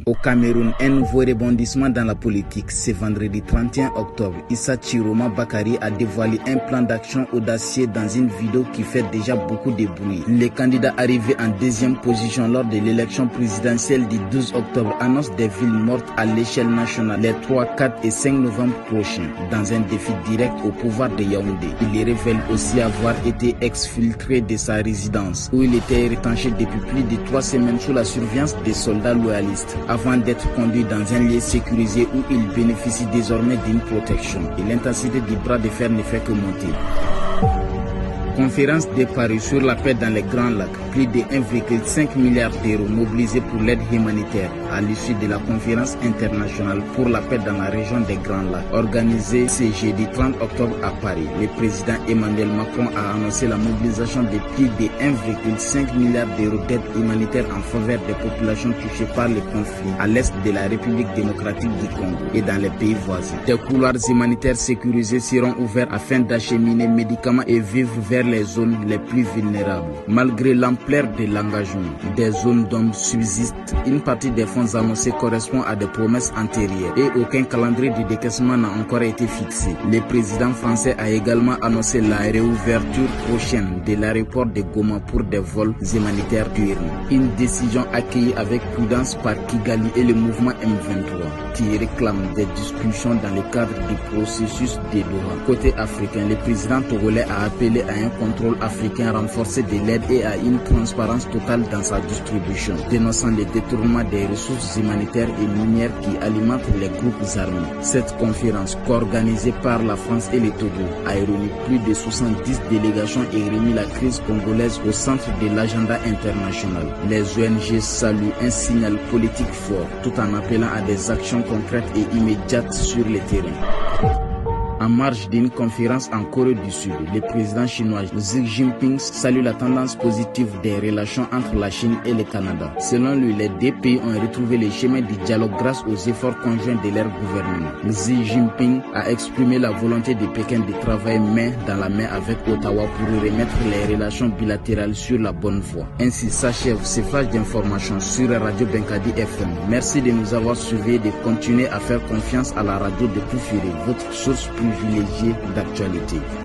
Au Cameroun, un nouveau rebondissement dans la politique. Ce vendredi 31 octobre, Issa Chiroma Bakary a dévoilé un plan d'action audacieux dans une vidéo qui fait déjà beaucoup de bruit. Le candidat arrivé en deuxième position lors de l'élection présidentielle du 12 octobre annonce des villes mortes à l'échelle nationale les 3, 4 et 5 novembre prochains dans un défi direct au pouvoir de Yaoundé. Il révèle aussi avoir été exfiltré de sa résidence où il était retranché depuis plus de 3 semaines sous la surveillance des soldats loyalistes avant d'être conduit dans un lieu sécurisé où il bénéficie désormais d'une protection. Et l'intensité du bras de fer ne fait que monter. Conférence de Paris sur la paix dans les Grands Lacs. Plus de 1,5 milliard d'euros mobilisés pour l'aide humanitaire à l'issue de la conférence internationale pour la paix dans la région des Grands Lacs. Organisée ce jeudi 30 octobre à Paris, le président Emmanuel Macron a annoncé la mobilisation de plus de 1,5 milliard d'euros d'aide humanitaire en faveur des populations touchées par les conflits à l'est de la République démocratique du Congo et dans les pays voisins. Des couloirs humanitaires sécurisés seront ouverts afin d'acheminer médicaments et vivres vers les zones les plus vulnérables. Malgré l'ampleur de l'engagement, des zones d'ombre subsistent. Une partie des fonds annoncés correspond à des promesses antérieures et aucun calendrier de décaissement n'a encore été fixé. Le président français a également annoncé la réouverture prochaine de l'aéroport de Goma pour des vols humanitaires diurnes. Une décision accueillie avec prudence par Kigali et le mouvement M23 qui réclame des discussions dans le cadre du processus de Doha. Côté africain, le président togolais a appelé à un contrôle africain renforcé de l'aide et à une transparence totale dans sa distribution, dénonçant le détournement des ressources humanitaires et minières qui alimentent les groupes armés. Cette conférence, co-organisée par la France et le Togo, a réuni plus de 70 délégations et remis la crise congolaise au centre de l'agenda international. Les ONG saluent un signal politique fort, tout en appelant à des actions concrètes et immédiates sur le terrain. En marge d'une conférence en Corée du Sud, le président chinois Xi Jinping salue la tendance positive des relations entre la Chine et le Canada. Selon lui, les deux pays ont retrouvé le chemin du dialogue grâce aux efforts conjoints de leur gouvernement. Xi Jinping a exprimé la volonté de Pékin de travailler main dans la main avec Ottawa pour remettre les relations bilatérales sur la bonne voie. Ainsi s'achève ce flash d'information sur Radio Benkadi FM. Merci de nous avoir suivis et de continuer à faire confiance à la radio de Poufiri, votre source privilégiée d'actualité.